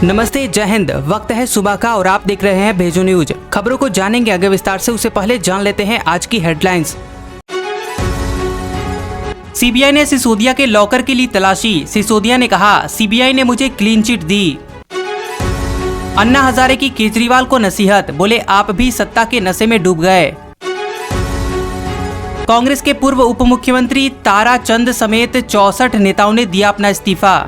नमस्ते, जय हिंद। वक्त है सुबह का और आप देख रहे हैं भेजो न्यूज। खबरों को जानेंगे आगे विस्तार से, उससे पहले जान लेते हैं आज की हेडलाइंस। सीबीआई ने सिसोदिया के लॉकर के लिए तलाशी। सिसोदिया ने कहा, सीबीआई ने मुझे क्लीन चिट दी। अन्ना हजारे की केजरीवाल को नसीहत, बोले आप भी सत्ता के नशे में डूब गए। कांग्रेस के पूर्व उप मुख्यमंत्री ताराचंद समेत 64 नेताओं ने दिया अपना इस्तीफा।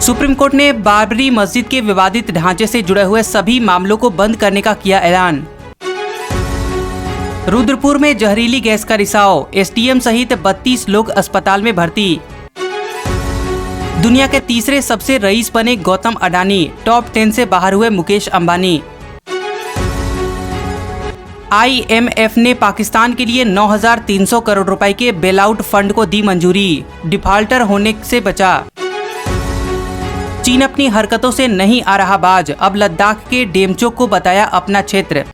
सुप्रीम कोर्ट ने बाबरी मस्जिद के विवादित ढांचे से जुड़े हुए सभी मामलों को बंद करने का किया ऐलान। रुद्रपुर में जहरीली गैस का रिसाव, एसडीएम सहित 32 लोग अस्पताल में भर्ती। दुनिया के तीसरे सबसे रईस बने गौतम अडानी, टॉप 10 से बाहर हुए मुकेश अंबानी। आईएमएफ ने पाकिस्तान के लिए 9,300 करोड़ रुपए के बेलआउट फंड को दी मंजूरी, डिफाल्टर होने से बचा। चीन अपनी हरकतों से नहीं आ रहा बाज, अब लद्दाख के डेमचोक को बताया अपना क्षेत्र।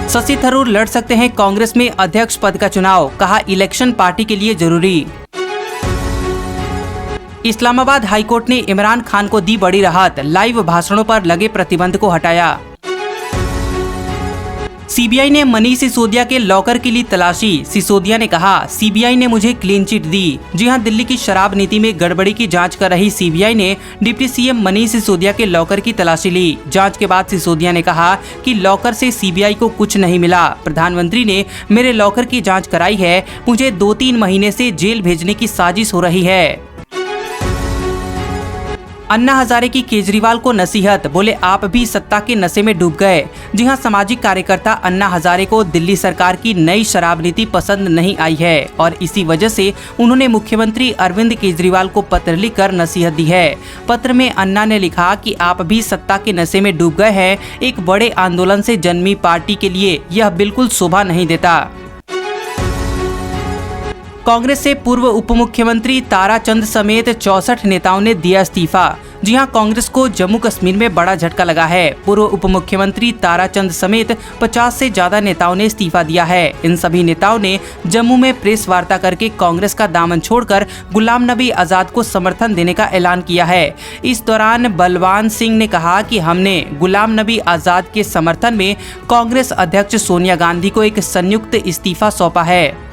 शशि थरूर लड़ सकते हैं कांग्रेस में अध्यक्ष पद का चुनाव, कहा इलेक्शन पार्टी के लिए जरूरी। इस्लामाबाद हाईकोर्ट ने इमरान खान को दी बड़ी राहत, लाइव भाषणों पर लगे प्रतिबंध को हटाया। सीबीआई ने मनीष सिसोदिया के लॉकर के लिए तलाशी। सिसोदिया ने कहा, सीबीआई ने मुझे क्लीन चिट दी। जी हां, दिल्ली की शराब नीति में गड़बड़ी की जांच कर रही सीबीआई ने डिप्टी सीएम मनीष सिसोदिया के लॉकर की तलाशी ली। जांच के बाद सिसोदिया ने कहा कि लॉकर से सीबीआई को कुछ नहीं मिला। प्रधानमंत्री ने मेरे लॉकर की जाँच कराई है, मुझे 2-3 महीने से जेल भेजने की साजिश हो रही है। अन्ना हजारे की केजरीवाल को नसीहत, बोले आप भी सत्ता के नशे में डूब गए। जी हां, सामाजिक कार्यकर्ता अन्ना हजारे को दिल्ली सरकार की नई शराब नीति पसंद नहीं आई है और इसी वजह से उन्होंने मुख्यमंत्री अरविंद केजरीवाल को पत्र लिखकर नसीहत दी है। पत्र में अन्ना ने लिखा कि आप भी सत्ता के नशे में डूब गए हैं। एक बड़े आंदोलन से जन्मी पार्टी के लिए यह बिल्कुल शोभा नहीं देता। कांग्रेस से पूर्व उप मुख्यमंत्री ताराचंद समेत 64 नेताओं ने दिया इस्तीफा। जी हां, कांग्रेस को जम्मू कश्मीर में बड़ा झटका लगा है। पूर्व उप मुख्यमंत्री ताराचंद समेत 50 से ज्यादा नेताओं ने इस्तीफा दिया है। इन सभी नेताओं ने जम्मू में प्रेस वार्ता करके कांग्रेस का दामन छोड़कर गुलाम नबी आजाद को समर्थन देने का ऐलान किया है। इस दौरान बलवान सिंह ने कहा कि हमने गुलाम नबी आजाद के समर्थन में कांग्रेस अध्यक्ष सोनिया गांधी को एक संयुक्त इस्तीफा सौंपा है।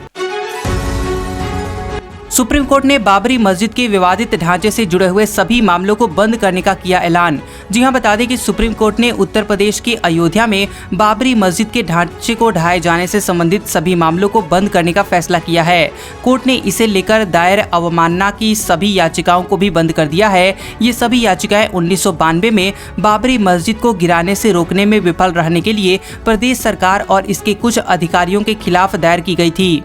सुप्रीम कोर्ट ने बाबरी मस्जिद के विवादित ढांचे से जुड़े हुए सभी मामलों को बंद करने का किया ऐलान। जी हां, बता दें कि सुप्रीम कोर्ट ने उत्तर प्रदेश के अयोध्या में बाबरी मस्जिद के ढांचे को ढाए जाने से संबंधित सभी मामलों को बंद करने का फैसला किया है। कोर्ट ने इसे लेकर दायर अवमानना की सभी याचिकाओं को भी बंद कर दिया है। ये सभी याचिकाएं 1992 में बाबरी मस्जिद को गिराने से रोकने में विफल रहने के लिए प्रदेश सरकार और इसके कुछ अधिकारियों के खिलाफ दायर की गई थी।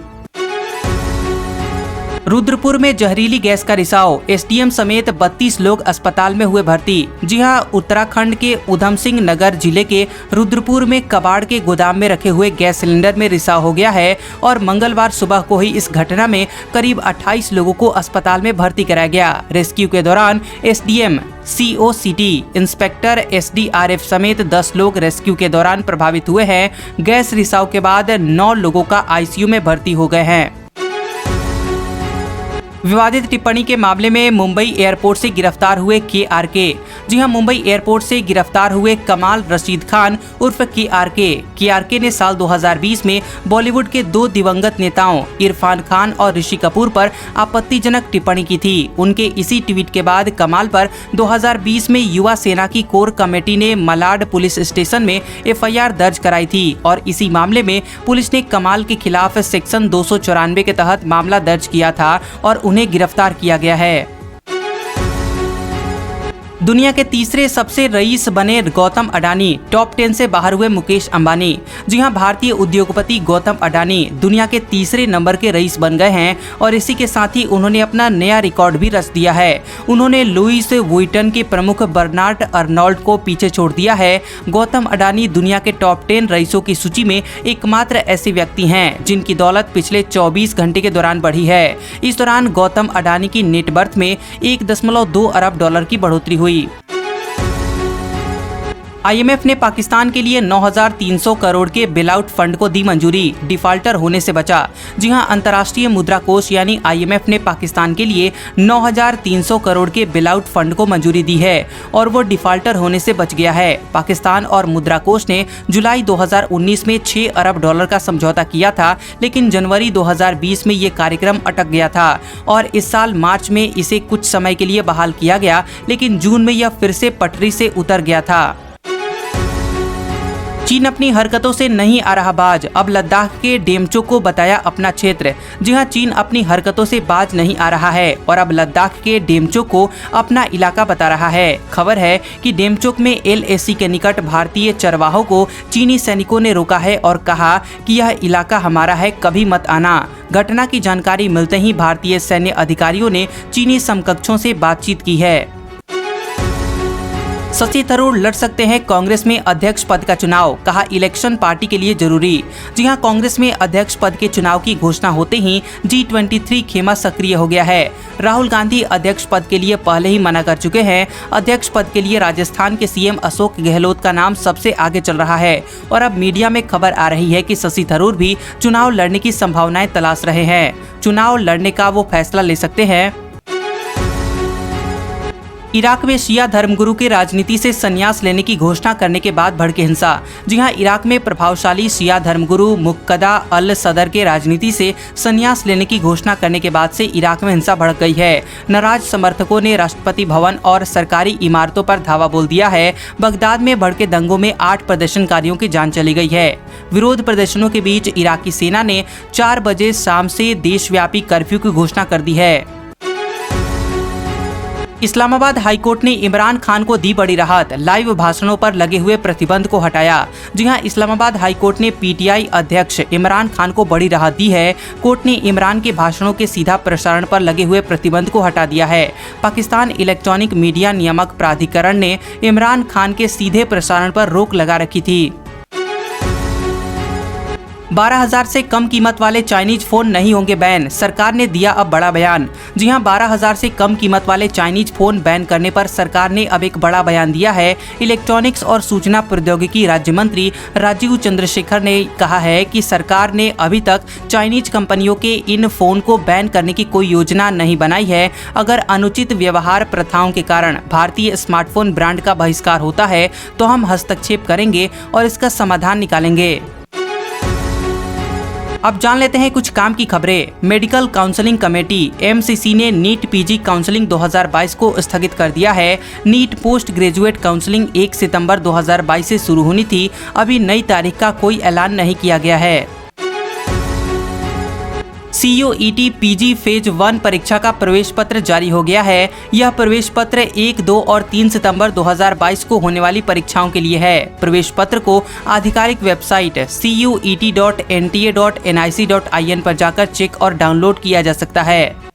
रुद्रपुर में जहरीली गैस का रिसाव, एसडीएम समेत 32 लोग अस्पताल में हुए भर्ती। जी हां, उत्तराखंड के उधम सिंह नगर जिले के रुद्रपुर में कबाड़ के गोदाम में रखे हुए गैस सिलेंडर में रिसाव हो गया है और मंगलवार सुबह को ही इस घटना में करीब 28 लोगों को अस्पताल में भर्ती कराया गया। रेस्क्यू के दौरान एसडीएम, सीओसीटी, इंस्पेक्टर, एसडीआरएफ समेत 10 लोग रेस्क्यू के दौरान प्रभावित हुए हैं। गैस रिसाव के बाद 9 लोगों का आईसीयू में भर्ती हो गए हैं। विवादित टिप्पणी के मामले में मुंबई एयरपोर्ट से गिरफ्तार हुए केआरके। जी हां, मुंबई एयरपोर्ट से गिरफ्तार हुए कमाल रशीद खान उर्फ केआरके ने साल 2020 में बॉलीवुड के 2 दिवंगत नेताओं इरफान खान और ऋषि कपूर पर आपत्तिजनक टिप्पणी की थी। उनके इसी ट्वीट के बाद कमाल पर 2020 में युवा सेना की कोर कमेटी ने मलाड पुलिस स्टेशन में एफआईआर दर्ज कराई थी और इसी मामले में पुलिस ने कमाल के खिलाफ सेक्शन 294 के तहत मामला दर्ज किया था और उन्हें गिरफ्तार किया गया है। दुनिया के तीसरे सबसे रईस बने गौतम अडानी, टॉप 10 से बाहर हुए मुकेश अंबानी। जी हां, भारतीय उद्योगपति गौतम अडानी दुनिया के तीसरे नंबर के रईस बन गए हैं और इसी के साथ ही उन्होंने अपना नया रिकॉर्ड भी रच दिया है। उन्होंने लुइस वुइटन के प्रमुख बर्नार्ड अर्नोल्ड को पीछे छोड़ दिया है। गौतम अडानी दुनिया के टॉप 10 रईसों की सूची में एकमात्र ऐसे व्यक्ति हैं जिनकी दौलत पिछले 24 घंटे के दौरान बढ़ी है। इस दौरान गौतम अडानी की नेटवर्थ में $1.2 अरब की बढ़ोतरी हुई। IMF ने पाकिस्तान के लिए 9,300 करोड़ के बेलआउट फंड को दी मंजूरी, डिफाल्टर होने से बचा। जी हां, अंतर्राष्ट्रीय मुद्रा कोष यानी IMF ने पाकिस्तान के लिए 9,300 करोड़ के बेलआउट फंड को मंजूरी दी है और वो डिफाल्टर होने से बच गया है। पाकिस्तान और मुद्रा कोष ने जुलाई 2019 में 6 अरब डॉलर का समझौता किया था, लेकिन जनवरी 2020 में ये कार्यक्रम अटक गया था और इस साल मार्च में इसे कुछ समय के लिए बहाल किया गया, लेकिन जून में यह फिर से पटरी से उतर गया था। चीन अपनी हरकतों से नहीं आ रहा बाज, अब लद्दाख के डेमचोक को बताया अपना क्षेत्र। जी हां, चीन अपनी हरकतों से बाज नहीं आ रहा है और अब लद्दाख के डेमचोक को अपना इलाका बता रहा है। खबर है कि डेमचोक में LAC के निकट भारतीय चरवाहों को चीनी सैनिकों ने रोका है और कहा कि यह इलाका हमारा है, कभी मत आना। घटना की जानकारी मिलते ही भारतीय सैन्य अधिकारियों ने चीनी समकक्षों से बातचीत की है। शशि थरूर लड़ सकते हैं कांग्रेस में अध्यक्ष पद का चुनाव, कहा इलेक्शन पार्टी के लिए जरूरी। जी हां, कांग्रेस में अध्यक्ष पद के चुनाव की घोषणा होते ही G23 खेमा सक्रिय हो गया है। राहुल गांधी अध्यक्ष पद के लिए पहले ही मना कर चुके हैं। अध्यक्ष पद के लिए राजस्थान के CM अशोक गहलोत का नाम सबसे आगे चल रहा है और अब मीडिया में खबर आ रही है कि शशि थरूर भी चुनाव लड़ने की संभावनाएं तलाश रहे हैं। चुनाव लड़ने का वो फैसला ले सकते हैं। इराक में शिया धर्मगुरु के राजनीति से संन्यास लेने की घोषणा करने के बाद भड़के हिंसा। जी हां, इराक में प्रभावशाली शिया धर्मगुरु मुक्तदा अल सदर के राजनीति से संन्यास लेने की घोषणा करने के बाद से इराक में हिंसा भड़क गई है। नाराज समर्थकों ने राष्ट्रपति भवन और सरकारी इमारतों पर धावा बोल दिया है। बगदाद में भड़के दंगों में 8 प्रदर्शनकारियों की जान चली गई है। विरोध प्रदर्शनों के बीच इराकी सेना ने 4 बजे शाम से देशव्यापी कर्फ्यू की घोषणा कर दी है। इस्लामाबाद हाईकोर्ट ने इमरान खान को दी बड़ी राहत, लाइव भाषणों पर लगे हुए प्रतिबंध को हटाया। जी हां, इस्लामाबाद हाईकोर्ट ने PTI अध्यक्ष इमरान खान को बड़ी राहत दी है। कोर्ट ने इमरान के भाषणों के सीधा प्रसारण पर लगे हुए प्रतिबंध को हटा दिया है। पाकिस्तान इलेक्ट्रॉनिक मीडिया नियामक प्राधिकरण ने इमरान खान के सीधे प्रसारण पर रोक लगा रखी थी। 12,000 से कम कीमत वाले चाइनीज फोन नहीं होंगे बैन, सरकार ने दिया अब बड़ा बयान। जी हां, 12,000 से कम कीमत वाले चाइनीज फोन बैन करने पर सरकार ने अब एक बड़ा बयान दिया है। इलेक्ट्रॉनिक्स और सूचना प्रौद्योगिकी राज्य मंत्री राजीव चंद्रशेखर ने कहा है कि सरकार ने अभी तक चाइनीज कंपनियों के इन फोन को बैन करने की कोई योजना नहीं बनाई है। अगर अनुचित व्यवहार प्रथाओं के कारण भारतीय स्मार्टफोन ब्रांड का बहिष्कार होता है तो हम हस्तक्षेप करेंगे और इसका समाधान निकालेंगे। अब जान लेते हैं कुछ काम की खबरें। मेडिकल काउंसलिंग कमेटी MCC ने नीट PG काउंसलिंग 2022 को स्थगित कर दिया है। नीट पोस्ट ग्रेजुएट काउंसलिंग 1 सितंबर 2022 से शुरू होनी थी। अभी नई तारीख का कोई ऐलान नहीं किया गया है। CUET PG फेज 1 परीक्षा का प्रवेश पत्र जारी हो गया है। यह प्रवेश पत्र 1, 2 और 3 सितंबर 2022 को होने वाली परीक्षाओं के लिए है। प्रवेश पत्र को आधिकारिक वेबसाइट CUET.NTA.nic.in पर जाकर चेक और डाउनलोड किया जा सकता है।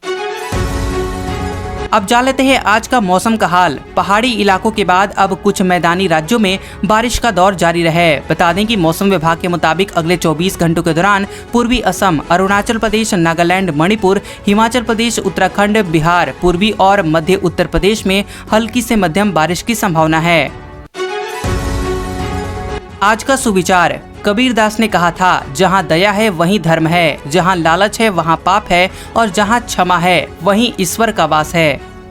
अब जान लेते हैं आज का मौसम का हाल। पहाड़ी इलाकों के बाद अब कुछ मैदानी राज्यों में बारिश का दौर जारी रहे। बता दें कि मौसम विभाग के मुताबिक अगले 24 घंटों के दौरान पूर्वी असम, अरुणाचल प्रदेश, नागालैंड, मणिपुर, हिमाचल प्रदेश, उत्तराखंड, बिहार, पूर्वी और मध्य उत्तर प्रदेश में हल्की से मध्यम बारिश की संभावना है। आज का सुविचार, कबीर दास ने कहा था, जहाँ दया है वहीं धर्म है, जहाँ लालच है वहाँ पाप है और जहाँ क्षमा है वहीं ईश्वर का वास है।